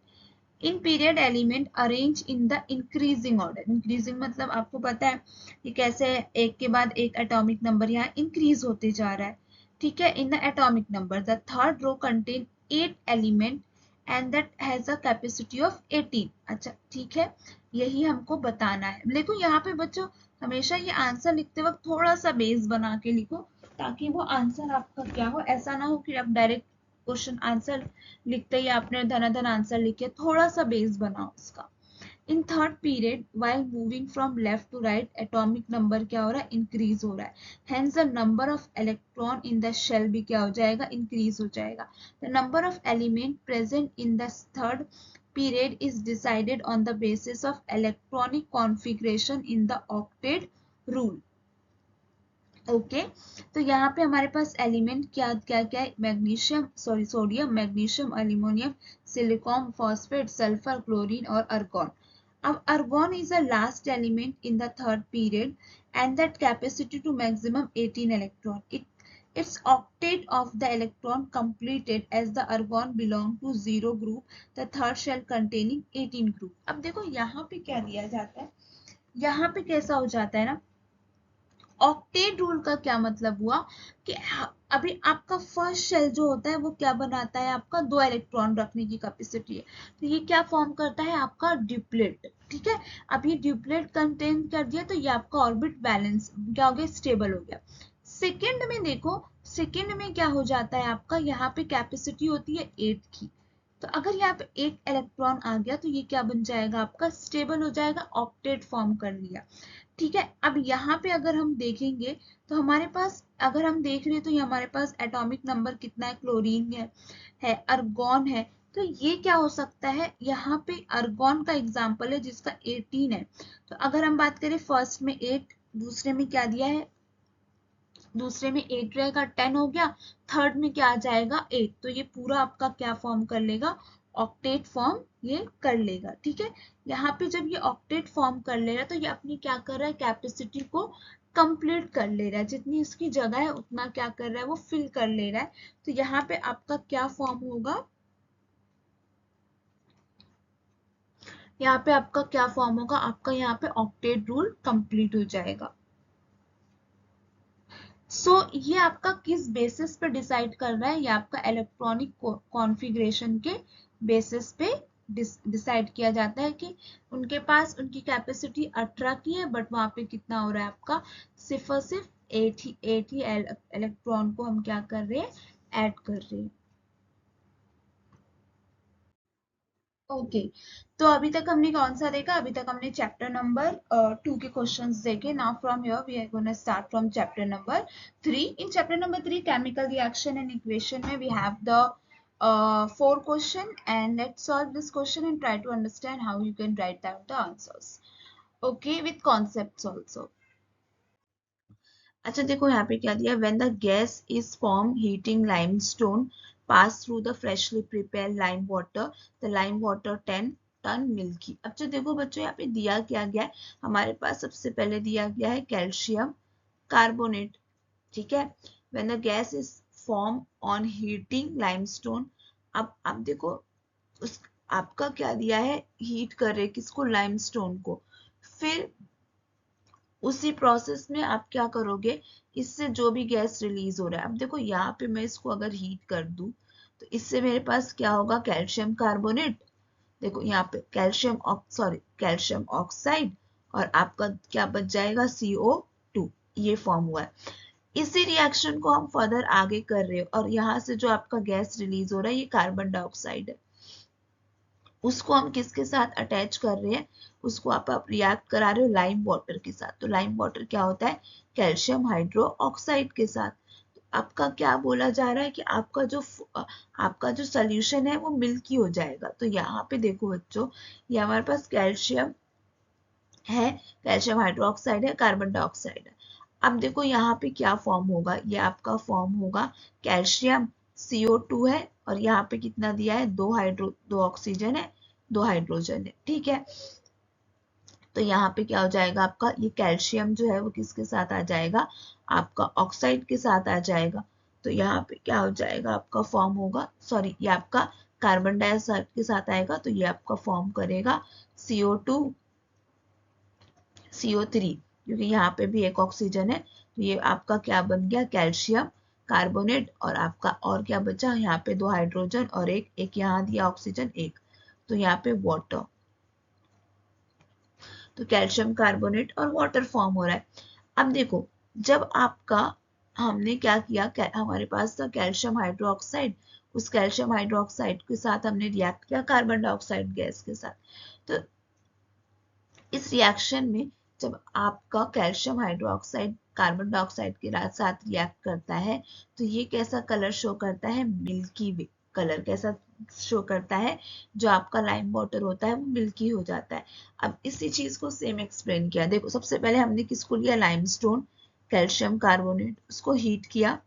In period element arrange in the increasing order, increasing मतलब आपको पता है कि कैसे एक के बाद एक एटॉमिक नंबर यहाँ इंक्रीज होते जा रहा है, ठीक है, in the atomic number. The third row contain 8 element and that has a capacity of 18। अच्छा ठीक है, यही हमको बताना है। देखो यहाँ पे बच्चों हमेशा ये आंसर लिखते वक्त थोड़ा सा बेस बना के लिखो, ताकि वो आंसर आपका क्या हो, ऐसा ना हो कि आप डायरेक्ट क्वेश्चन आंसर लिखते ही आपने धनाधन आंसर लिखे, थोड़ा सा बेस बनाओ इसका। In third period while moving from left to right atomic number क्या हो रहा है, इंक्रीज हो रहा है, hence the number of electron in the shell भी क्या हो जाएगा, इंक्रीज हो जाएगा। The number of element present in the third period is decided on the basis of electronic configuration in the octet rule। Okay तो यहाँ पे हमारे पास एलिमेंट क्या क्या क्या है, magnesium sorry sodium, magnesium, aluminium, silicon, phosphate, sulphur, chlorine और argon. अब argon is a last element in the third period and that capacity to maximum 18 electron. Its octet of the electron completed as the argon belong to zero group, the third shell containing 18 group। अब देखो यहाँ पे क्या दिया जाता है, यहाँ पे कैसा हो जाता है ना, ऑक्टेट रूल का क्या मतलब हुआ कि अभी आपका फर्स्ट शेल जो होता है वो क्या बनाता है, आपका 2 इलेक्ट्रॉन रखने की कैपेसिटी है, तो ये क्या फॉर्म करता है आपका ड्यूप्लेट, ठीक है। अब ये ड्यूप्लेट कंटेन कर दिया तो ये आपका ऑर्बिट बैलेंस क्या हो गया, स्टेबल हो गया। सेकेंड में देखो, सेकेंड में क्या हो जाता है आपका, यहाँ पे कैपेसिटी होती है 8 की, तो अगर यहाँ पे एक इलेक्ट्रॉन आ गया तो ये क्या बन जाएगा आपका, स्टेबल हो जाएगा, ऑक्टेट फॉर्म कर लिया, ठीक है। अब यहाँ पे अगर हम देखेंगे तो हमारे पास, अगर हम देख रहे हैं तो ये हमारे पास एटॉमिक नंबर कितना है, क्लोरीन है अर्गॉन है, तो ये क्या हो सकता है, यहाँ पे अर्गॉन का एग्जाम्पल है जिसका 18 है, तो अगर हम बात करें फर्स्ट में 8, दूसरे में क्या दिया है दूसरे में 8 रहेगा, 10 हो गया, थर्ड में क्या आ जाएगा 8, तो ये पूरा आपका क्या फॉर्म कर लेगा, ऑक्टेट फॉर्म ये कर लेगा। ठीक है, यहाँ पे जब ये ऑक्टेट फॉर्म कर ले रहा है तो ये अपनी क्या कर रहा है, कैपेसिटी को कंप्लीट कर ले रहा है, जितनी इसकी जगह है उतना क्या कर रहा है, वो फिल कर ले रहा है। तो यहाँ पे आपका क्या फॉर्म होगा, यहाँ पे आपका क्या फॉर्म होगा, आपका यहाँ पे ऑक्टेट रूल कंप्लीट हो जाएगा। ये आपका किस बेसिस पे डिसाइड कर रहा है, ये आपका इलेक्ट्रॉनिक कॉन्फ़िगरेशन के बेसिस पे डिसाइड किया जाता है कि उनके पास उनकी कैपेसिटी 18 की है, बट वहां पे कितना हो रहा है आपका, सिर्फ और सिर्फ 8 ही इलेक्ट्रॉन को हम क्या कर रहे हैं, ऐड कर रहे हैं। ओके, तो अभी तक हमने कौन सा देखा, अभी तक हमने चैप्टर नंबर 2 के क्वेश्चंस देखे। Now from here we are gonna start from chapter number 3। In chapter number 3 chemical reaction and equation में we have the 4 question, and let's solve this question and try to understand how you can write down the answers, okay, with concepts also. अच्छा देखो यहाँ पे क्या दिया, when the gas is form heating limestone pass through the freshly prepared lime water, the lime water 10 turn milky. अच्छा देखो बच्चों यहाँ पे दिया क्या गया है, हमारे पास सबसे पहले दिया गया है कैल्शियम कार्बोनेट। ठीक है, when the gas is form on heating limestone, अब देखो उस आपका क्या दिया है, हीट कर रहे किसको, लाइमस्टोन को, फिर उसी प्रोसेस में आप क्या करोगे, इससे जो भी गैस रिलीज हो रहा है, अब देखो यहाँ पे मैं इसको अगर हीट कर दूं तो इससे मेरे पास क्या होगा, कैल्शियम कार्बोनेट, देखो यहाँ पे कैल्शियम ऑक्साइड, और आपका क्या बच जाएगा, CO2, ये फॉर्म हुआ है। इसी रिएक्शन को हम फर्दर आगे कर रहे हो, और यहाँ से जो आपका गैस रिलीज हो रहा है ये कार्बन डाइऑक्साइड है, उसको हम किसके साथ अटैच कर रहे हैं, उसको आप रिएक्ट करा रहे हो लाइम वाटर के साथ। तो लाइम वाटर क्या होता है, कैल्शियम हाइड्रो ऑक्साइड के साथ। तो आपका क्या बोला जा रहा है कि आपका जो सोल्यूशन है वो मिल्की हो जाएगा। तो यहाँ पे देखो बच्चों, ये हमारे पास कैल्शियम है, कैल्शियम हाइड्रोक्साइड है, कार्बन डाइऑक्साइड है। अब देखो यहाँ पे क्या फॉर्म होगा, ये आपका फॉर्म होगा कैल्शियम, CO2 है, और यहाँ पे कितना दिया है, दो ऑक्सीजन है, दो हाइड्रोजन है। ठीक है, तो यहाँ पे क्या हो जाएगा, आपका ये कैल्शियम जो है वो किसके साथ आ जाएगा, आपका ऑक्साइड के साथ आ जाएगा। तो यहाँ पे क्या हो जाएगा, आपका फॉर्म होगा, सॉरी ये आपका कार्बन डाइऑक्साइड के साथ आएगा, तो ये आपका फॉर्म करेगा CO2 CO3, क्योंकि यहाँ पे भी एक ऑक्सीजन है, तो ये आपका क्या बन गया, कैल्शियम कार्बोनेट, और आपका और क्या बचा, यहाँ पे दो हाइड्रोजन और एक यहाँ दिया ऑक्सीजन एक, तो यहाँ पे वाटर, तो कैल्शियम कार्बोनेट और वाटर फॉर्म हो रहा है। अब देखो, जब आपका हमने क्या किया, हमारे पास था कैल्शियम हाइड्रोक्साइड, उस कैल्शियम हाइड्रोक्साइड के साथ हमने रिएक्ट किया कार्बन डाइऑक्साइड गैस के साथ। तो इस रिएक्शन में जब आपका कैल्शियम हाइड्रोक्साइड कार्बन डाइऑक्साइड के साथ रिएक्ट करता है, तो ये कैसा कलर शो करता है, मिल्की वे कलर कैसा शो करता है, जो आपका लाइम वाटर होता है वो मिल्की हो जाता है। अब इसी चीज को सेम एक्सप्लेन किया, देखो सबसे पहले हमने किसको लिया, लाइमस्टोन, कैल्शियम कार्बोनेट, उसको हीट किया।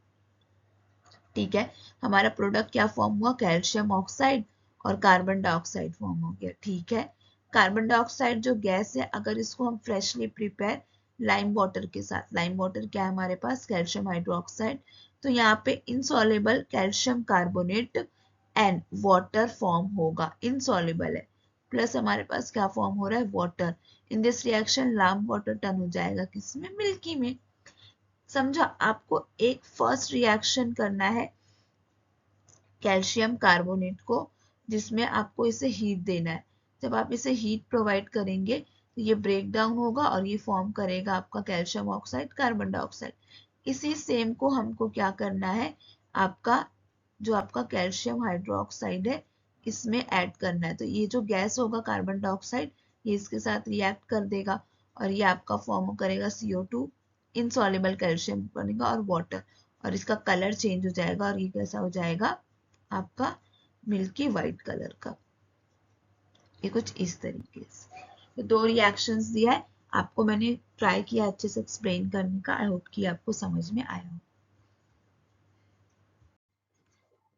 ठीक है, हमारा प्रोडक्ट क्या फॉर्म हुआ, कैल्शियम ऑक्साइड और कार्बन डाइऑक्साइड फॉर्म हो गया। ठीक है, कार्बन डाइऑक्साइड जो गैस है, अगर इसको हम फ्रेशली प्रिपेयर लाइम वाटर के साथ, लाइम वाटर क्या है हमारे पास, कैल्शियम हाइड्रोक्साइड, तो यहाँ पे insoluble calcium carbonate and water form होगा, इनसॉल्युबल है, प्लस हमारे पास क्या फॉर्म हो रहा है, water. In this reaction lime water turn हो जाएगा किसमें, मिल्की में। समझा, आपको एक फर्स्ट रिएक्शन करना है कैल्शियम कार्बोनेट को, जिसमें आपको इसे हीट देना है। जब आप इसे हीट प्रोवाइड करेंगे तो ये ब्रेक डाउन होगा और ये फॉर्म करेगा आपका कैल्शियम ऑक्साइड, कार्बन डाइऑक्साइड। इसी सेम को हमको क्या करना है, आपका जो आपका कैल्शियम हाइड्रोक्साइड है इसमें ऐड करना है। तो ये जो गैस होगा कार्बन डाइऑक्साइड, ये इसके साथ रिएक्ट कर देगा और ये आपका फॉर्म करेगा CO2, इनसॉल्युबल कैल्शियम बनेगा और वाटर, और इसका कलर चेंज हो जाएगा और ये कैसा हो जाएगा आपका, मिल्की वाइट कलर का। ये कुछ इस तरीके से, तो दो रिएक्शंस दिया है आपको मैंने, ट्राई किया अच्छे से एक्सप्लेन करने का। आई होप कि आपको समझ में आया हो।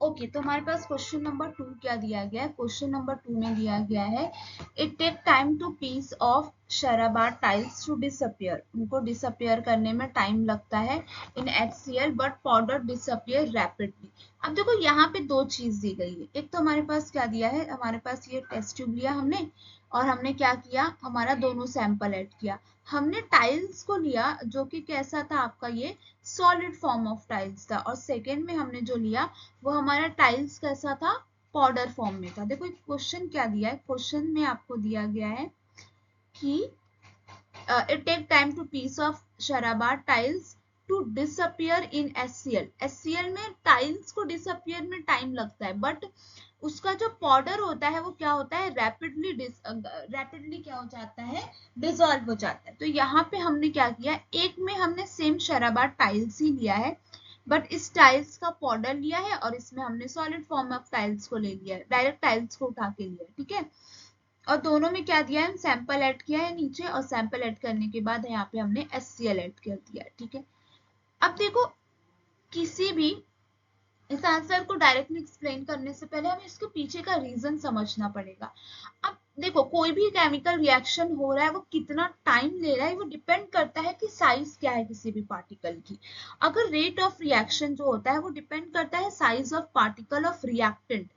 ओके तो हमारे पास क्वेश्चन नंबर 2 क्या दिया गया है। क्वेश्चन नंबर 2 में दिया गया है it take time to piece of शराबा टाइल्स टू डिसअपियर। उनको डिसअपियर करने में टाइम लगता है in HCl but powder disappear rapidly. अब देखो यहाँ पे दो चीज दी गई है। एक तो हमारे पास क्या दिया है, हमारे पास ये टेस्ट ट्यूब लिया हमने और हमने क्या किया, हमारा दोनों सैंपल ऐड किया। हमने टाइल्स को लिया जो कि कैसा था आपका, ये सॉलिड फॉर्म ऑफ टाइल्स था, और सेकेंड में हमने जो लिया वो हमारा टाइल्स कैसा था, पाउडर फॉर्म में था। देखो क्वेश्चन क्या दिया है, क्वेश्चन में आपको दिया गया है कि it take time to piece of शराबा tiles to disappear in HCl। HCl में टाइल्स को डिसअपियर में टाइम लगता है, बट उसका जो पाउडर होता है वो क्या होता है, रैपिडली क्या हो जाता है, डिसॉल्व हो जाता है। तो यहाँ पे हमने क्या किया, एक में हमने सेम शराबा टाइल्स ही लिया है बट इस टाइल्स का पाउडर लिया है और इसमें हमने सॉलिड फॉर्म ऑफ टाइल्स को ले लिया है, डायरेक्ट टाइल्स को उठा के लिया है, ठीक है। और दोनों में क्या दिया है, सैंपल ऐड किया है नीचे, और सैंपल ऐड करने के बाद यहाँ पे हमने HCl ऐड कर दिया है, ठीक है। अब देखो किसी भी इस आंसर को डायरेक्टली एक्सप्लेन करने से पहले हमें इसके पीछे का रीजन समझना पड़ेगा। अब देखो कोई भी केमिकल रिएक्शन हो रहा है वो कितना टाइम ले रहा है वो डिपेंड करता है कि साइज क्या है किसी भी पार्टिकल की। अगर रेट ऑफ रिएक्शन जो होता है वो डिपेंड करता है size of particle of reactant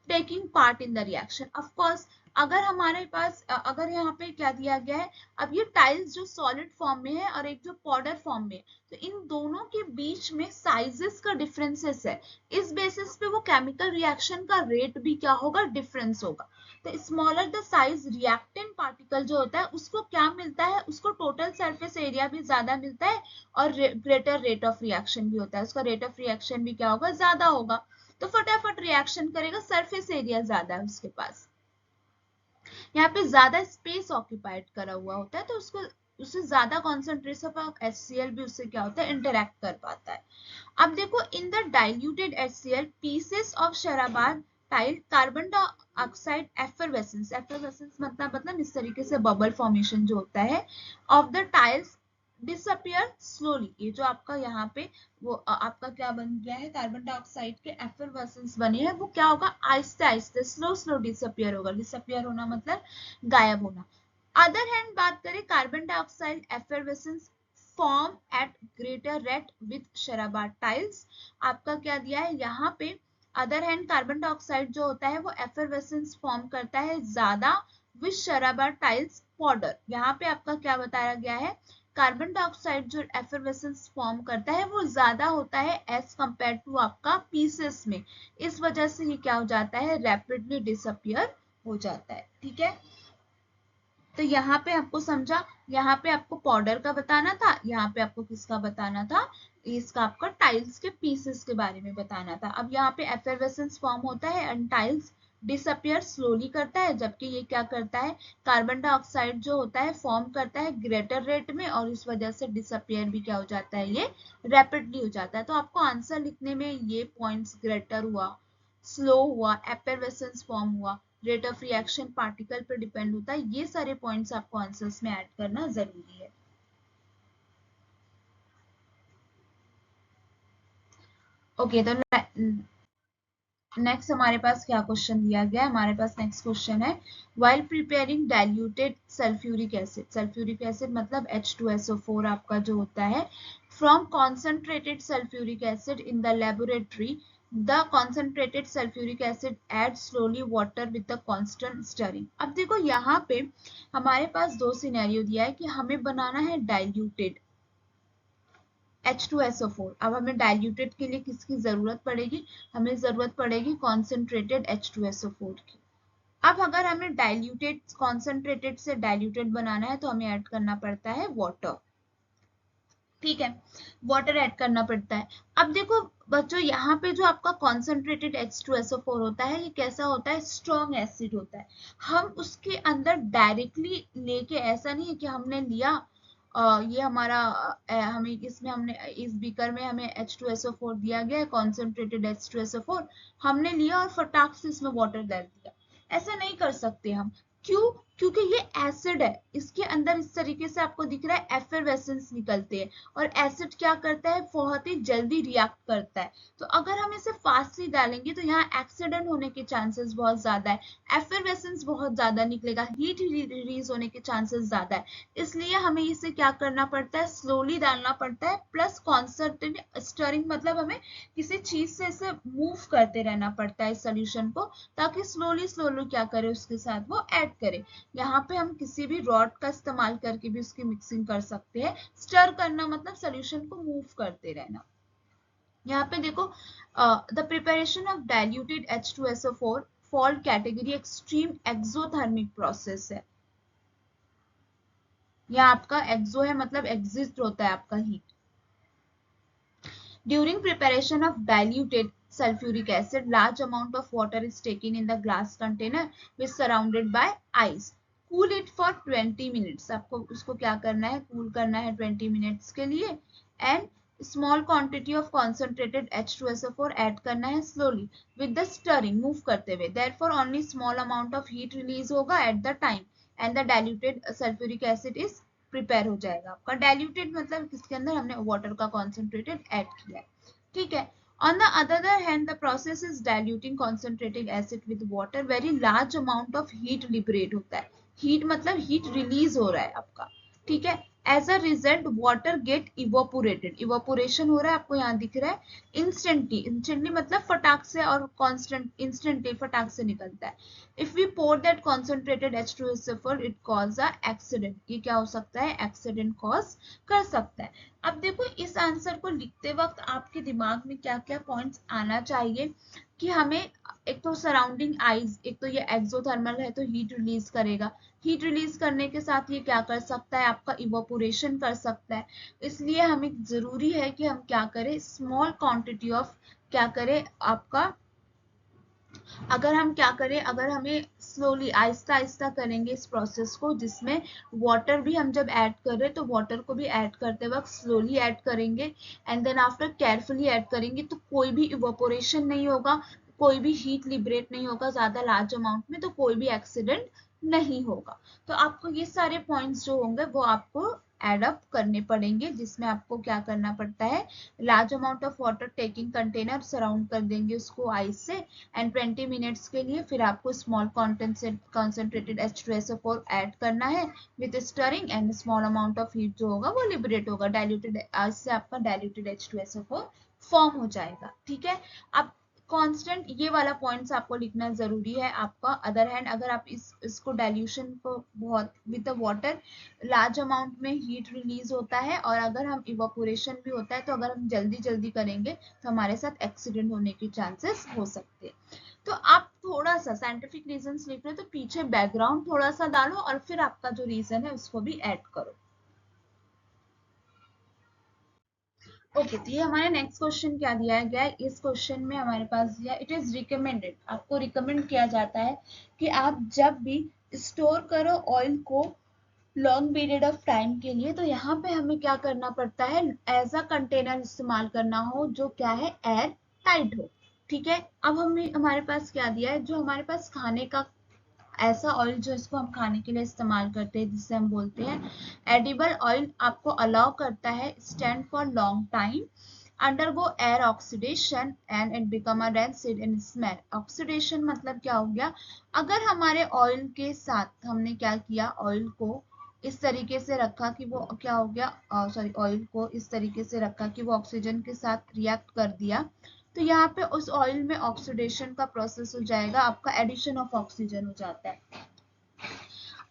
taking part in the reaction. Of course अगर हमारे पास अगर यहाँ पे क्या दिया गया है, अब ये टाइल्स जो सॉलिड फॉर्म में है और एक जो पाउडर फॉर्म में है, तो इन दोनों के बीच में साइजेस का डिफरेंसेस है। इस बेसिस पे वो केमिकल रिएक्शन का रेट भी क्या होगा, डिफरेंस होगा। तो smaller the size reactant particle जो होता है उसको क्या मिलता है, उसको टोटल सरफेस एरिया भी ज्यादा मिलता है और ग्रेटर रेट ऑफ रिएक्शन भी होता है, उसका रेट ऑफ रिएक्शन भी क्या होगा, ज्यादा होगा। तो फटाफट रिएक्शन करेगा, सरफेस एरिया ज्यादा है उसके पास, यहाँ पे ज्यादा स्पेस ऑक्यूपाइड करा हुआ होता है, तो उसको उससे ज्यादा कॉन्सेंट्रेशन ऑफ HCl भी उससे क्या होता है, इंटरेक्ट कर पाता है। अब देखो in the diluted HCl pieces of Shahabad tile carbon dioxide effervescence, effervescence मतलब इस तरीके से बबल फॉर्मेशन जो होता है of the tiles disappear slowly. ये जो आपका यहाँ पे वो आपका क्या बन गया है, कार्बन डाइऑक्साइड के एफरवेसेंस बने हैं, वो क्या होगा, आहिस्ते आहिस्ते स्लो स्लो डिसअपियर होगा। डिसअपियर होना मतलब गायब होना। अदर हैंड बात करें carbon dioxide effervescence form at greater rate with शराबा टाइल्स। आपका क्या दिया है यहाँ पे, अदर हैंड कार्बन डाइऑक्साइड जो होता है वो एफरवेसेंस फॉर्म करता है ज्यादा विद शराबा टाइल्स पाउडर। यहाँ पे आपका क्या बताया गया है, कार्बन डाइऑक्साइड जो एफरवेसेंस फॉर्म करता है वो ज्यादा होता है एज कंपेयर टू आपका पीसेस में। इस वजह से ये क्या हो जाता है, रैपिडली डिसअपियर हो जाता है, ठीक है। तो यहाँ पे आपको समझा, यहाँ पे आपको पाउडर का बताना था, यहाँ पे आपको किसका बताना था, इसका आपका टाइल्स के पीसेस के बारे में बताना था। अब यहाँ पे एफरवेसेंस फॉर्म होता है एंड टाइल्स डिसअपियर स्लोली करता है, जबकि ये क्या करता है, कार्बन डाइऑक्साइड जो होता है फॉर्म करता है ग्रेटर रेट में और इस वजह से डिसअपियर भी क्या हो जाता है, ये रैपिडली हो जाता है। तो आपको आंसर लिखने में ये पॉइंट्स, ग्रेटर हुआ, स्लो हुआ, एफरवेसेंस फॉर्म हुआ, रेट ऑफ रिएक्शन पार्टिकल पर डिपेंड होता है, ये सारे पॉइंट्स आपको आंसर्स में ऐड करना जरूरी है। ओके तो नेक्स्ट हमारे पास क्या क्वेश्चन दिया गया है, हमारे पास नेक्स्ट क्वेश्चन है while preparing diluted sulphuric acid, sulphuric acid मतलब H2SO4 आपका जो होता है, from concentrated sulphuric acid in the laboratory the concentrated sulphuric acid add slowly water with the constant stirring. अब देखो यहाँ पे हमारे पास दो सिनेरियो दिया है कि हमें बनाना है डाइल्यूटेड H2SO4। अब हमें डाइल्यूटेड के लिए किसकी जरूरत पड़ेगी, हमें जरूरत पड़ेगी कॉन्सेंट्रेटेड H2SO4 की। अब अगर हमें डाइल्यूटेड कॉन्सेंट्रेटेड से डाइल्यूटेड बनाना है तो हमें ऐड करना पड़ता है वाटर, ठीक है, वाटर ऐड करना पड़ता है। अब देखो बच्चों यहाँ पे जो आपका कॉन्सेंट्रेटेड H2SO4 होता है ये कैसा होता है, स्ट्रॉन्ग एसिड होता है। हम उसके अंदर डायरेक्टली लेके, ऐसा नहीं है कि हमने लिया ये हमारा हमें इसमें हमने इस बीकर में हमें H2SO4 दिया गया है, कॉन्सेंट्रेटेड H2SO4 हमने लिया और फटाक से इसमें वाटर डाल दिया, ऐसा नहीं कर सकते हम। क्यों, क्योंकि ये एसिड है, इसके अंदर इस तरीके से आपको दिख रहा है एफरवेसेंस निकलते हैं, और एसिड क्या करता है, बहुत ही जल्दी रिएक्ट करता है। तो अगर हम इसे फास्टली डालेंगे तो यहाँ एक्सीडेंट होने के चांसेस बहुत ज्यादा है, एफरवेसेंस बहुत ज्यादा निकलेगा, हीट रिलीज होने के चांसेस ज्यादा है। इसलिए हमें इसे क्या करना पड़ता है, स्लोली डालना पड़ता है, प्लस कॉन्संट्रेट स्टरिंग, मतलब हमें किसी चीज से इसे मूव करते रहना पड़ता है सोल्यूशन को, ताकि स्लोली स्लोली क्या करे, उसके साथ वो ऐड करे। यहाँ पे हम किसी भी रॉड का इस्तेमाल करके भी उसकी मिक्सिंग कर सकते हैं। स्टर करना मतलब सोल्यूशन को मूव करते रहना। यहाँ पे देखो, the preparation of diluted H2SO4 fall category extreme exothermic process है। यहाँ आपका एक्सो है मतलब एग्जिस्ट होता है आपका heat. During preparation of diluted sulfuric acid, large amount of water is taken in the glass container which surrounded by ice. Cool it for 20 minutes. आपको उसको क्या करना है, कूल करना है 20 मिनट्स के लिए। And small quantity of concentrated H2SO4 add करना है slowly with the stirring, move करते हुए। therefore only small amount of heat release होगा at the time and the diluted sulphuric acid is prepare हो जाएगा। आपका डाइल्यूटेड मतलब किसके अंदर हमने वाटर का कॉन्सेंट्रेटेड ऐड किया है, ठीक है। On the other hand, the process is diluting concentrated acid with water. Very large amount of heat liberate होता है। heat मतलब heat release हो रहा है आपका, ठीक है। As a result, water get evaporated. Evaporation हो रहा है, आपको यहाँ दिख रहा है। Instantly मतलब फटाक से, और instantly फटाक से निकलता है। If we pour that concentrated H2SO4, it cause a accident. ये क्या हो सकता है, accident cause कर सकता है। अब देखो इस आंसर को लिखते वक्त आपके दिमाग में क्या क्या पॉइंट्स आना चाहिए, कि हमें एक तो सराउंडिंग आइज, एक तो ये एक्सोथर्मल है तो हीट रिलीज करेगा, हीट रिलीज करने के साथ ये क्या कर सकता है, आपका इवोपोरेशन कर सकता है। इसलिए हमें जरूरी है कि हम क्या करें, स्मॉल क्वांटिटी ऑफ क्या करें आपका, अगर हम क्या करें, अगर हमें स्लोली आहिस्ता आहिस्ता करेंगे इस प्रोसेस को, जिसमें वाटर भी हम जब ऐड कर रहे हैं तो वाटर को भी ऐड करते वक्त स्लोली ऐड करेंगे, and then after carefully add करेंगे, तो कोई भी इवोपोरेशन नहीं होगा, कोई भी हीट लिबरेट नहीं होगा ज्यादा लार्ज अमाउंट में, तो कोई भी एक्सीडेंट नहीं होगा। तो आपको ये सारे पॉइंट्स जो होंगे वो आपको एड अप करने पड़ेंगे, जिसमें आपको क्या करना पड़ता है, large amount of water taking container, surround कर देंगे उसको आइस से एंड 20 मिनट्स के लिए, फिर आपको स्मॉल कॉन्सेंट्रेटेड H2SO4 ऐड करना है with stirring, and small amount of heat जो होगा वो लिबरेट होगा, डाइल्यूटेड आज से आपका डाइल्यूटेड H2SO4 फॉर्म हो जाएगा, ठीक है। अब कांस्टेंट ये वाला पॉइंट्स आपको लिखना जरूरी है आपका। अदर हैंड अगर आप इसको डाइल्यूशन को बहुत with the water large amount में हीट रिलीज होता है, और अगर हम इवापोरेशन भी होता है, तो अगर हम जल्दी जल्दी करेंगे तो हमारे साथ एक्सीडेंट होने के चांसेस हो सकते हैं। तो आप थोड़ा सा साइंटिफिक रीजंस लिख रहे हो तो पीछे बैकग्राउंड थोड़ा सा डालो, और फिर आपका जो रीजन है उसको भी ऐड करो। ओके, तो ये हमारे नेक्स्ट क्वेश्चन क्या दिया गया है, इस क्वेश्चन में हमारे पास दिया, इट इज रिकमेंडेड, आपको रिकमेंड किया जाता है कि आप जब भी स्टोर करो ऑयल को लॉन्ग पीरियड ऑफ टाइम के लिए, तो यहाँ पे हमें क्या करना पड़ता है, एज अ कंटेनर इस्तेमाल करना हो जो क्या है, एयर टाइट हो, ठीक है। अब हमें हमारे पास क्या दिया है, जो हमारे पास खाने का ऐसा ऑयल जो इसको हम खाने के लिए इस्तेमाल करते हैं, जिसे हम बोलते हैं एडिबल ऑयल, आपको अलाउ करता है stand for long time, undergo air oxidation and it become a rancid in smell. Oxidation मतलब क्या हो गया, अगर हमारे ऑयल के साथ हमने क्या किया, ऑयल को इस तरीके से रखा कि वो क्या हो गया, सॉरी ऑयल को इस तरीके से रखा कि वो ऑक्सीजन के साथ रिएक्ट कर दिया, तो यहाँ पे उस ऑयल में ऑक्सीडेशन का प्रोसेस हो जाएगा, आपका एडिशन ऑफ ऑक्सीजन हो जाता है।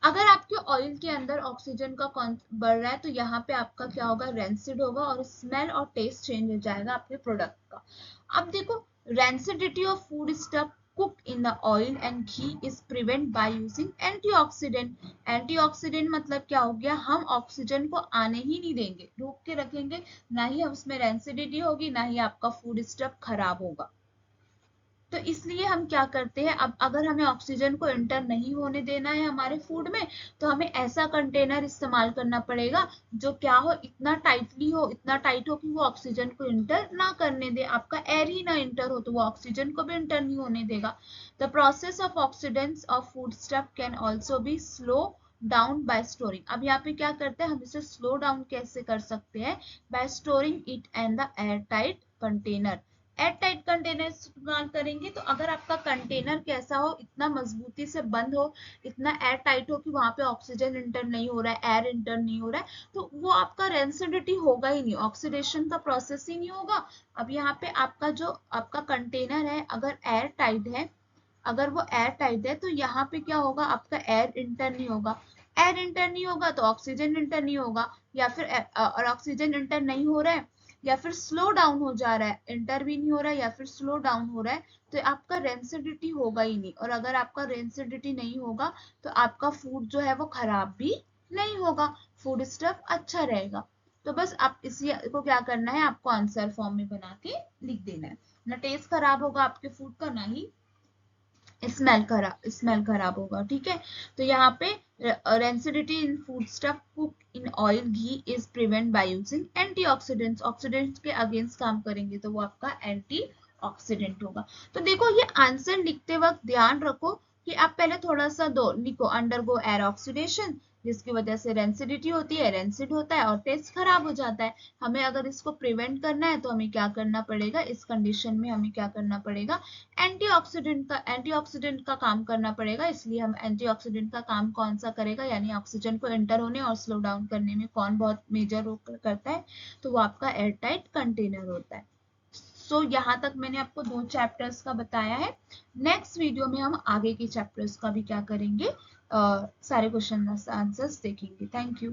अगर आपके ऑयल के अंदर ऑक्सीजन का बढ़ रहा है तो यहाँ पे आपका क्या होगा, रेंसिड होगा, और स्मेल और टेस्ट चेंज हो जाएगा आपके प्रोडक्ट का। अब देखो, rancidity of food stuff cooked in the oil and ghee is prevent by using antioxidant. Antioxidant मतलब क्या हो गया, हम ऑक्सीजन को आने ही नहीं देंगे, रोक के रखेंगे, ना ही उसमें रेंसिडिटी होगी, ना ही आपका फूड स्टफ खराब होगा, तो इसलिए हम क्या करते हैं, अब अगर हमें ऑक्सीजन को इंटर नहीं होने देना है हमारे फूड में, तो हमें ऐसा कंटेनर इस्तेमाल करना पड़ेगा जो क्या हो, इतना टाइटली हो, इतना टाइट हो कि वो ऑक्सीजन को इंटर ना करने दे, आपका एयर ही ना इंटर हो तो वो ऑक्सीजन को भी इंटर नहीं होने देगा। The process of oxidation of food stuff can also be slow down by storing. अब यहाँ पे क्या करते हैं, हम इसे स्लो डाउन कैसे कर सकते हैं, bye storing it and the air tight container. Air tight container इस्तेमाल करेंगे तो अगर आपका कंटेनर कैसा हो, इतना मजबूती से बंद हो, इतना एयर टाइट हो कि वहां पे ऑक्सीजन इंटर नहीं हो रहा है, एयर इंटर नहीं हो रहा है, तो वो आपका रेंसिडिटी होगा ही नहीं, ऑक्सीडेशन का प्रोसेस ही नहीं होगा। अब यहाँ पे आपका जो आपका कंटेनर है अगर एयर टाइट है, अगर वो एयर टाइट है तो यहाँ पे क्या होगा, आपका एयर इंटर नहीं होगा, एयर इंटर नहीं होगा तो ऑक्सीजन इंटर नहीं होगा, या फिर और ऑक्सीजन इंटर नहीं हो रहा है या फिर स्लो डाउन हो जा रहा है, इंटर भी नहीं हो रहा है या फिर स्लो डाउन हो रहा है, तो आपका रेंसिडिटी होगा ही नहीं। और अगर आपका रेंसिडिटी नहीं होगा तो आपका फूड जो है वो खराब भी नहीं होगा, फूड स्टफ अच्छा रहेगा। तो बस आप इसी को क्या करना है, आपको आंसर फॉर्म में बना के लिख देना है। ना टेस्ट खराब होगा आपके फूड का, ना ही स्मेल खराब होगा, ठीक है। तो यहाँ पे rancidity in food stuff cook in oil ghee is prevent by using antioxidants. Oxidants के अगेंस्ट काम करेंगे तो वो आपका एंटी ऑक्सीडेंट होगा। तो देखो ये आंसर लिखते वक्त ध्यान रखो कि आप पहले थोड़ा सा दो लिखो, अंडरगो एयर ऑक्सीडेशन जिसकी वजह से रेंसिडिटी होती है, रेंसिड होता है और टेस्ट खराब हो जाता है। हमें अगर इसको प्रिवेंट करना है तो हमें क्या करना पड़ेगा, इस कंडीशन में हमें क्या करना पड़ेगा, एंटीऑक्सीडेंट का काम करना पड़ेगा। इसलिए हम एंटीऑक्सीडेंट का काम कौन सा करेगा, यानी ऑक्सीजन को एंटर होने और स्लो डाउन करने में कौन बहुत मेजर रोल करता है, तो वो आपका एयर टाइट कंटेनर होता है। सो यहाँ तक मैंने आपको 2 चैप्टर्स का बताया है। नेक्स्ट वीडियो में हम आगे के चैप्टर्स का भी क्या करेंगे, सारे क्वेश्चन आंसर्स देखेंगे। Thank you.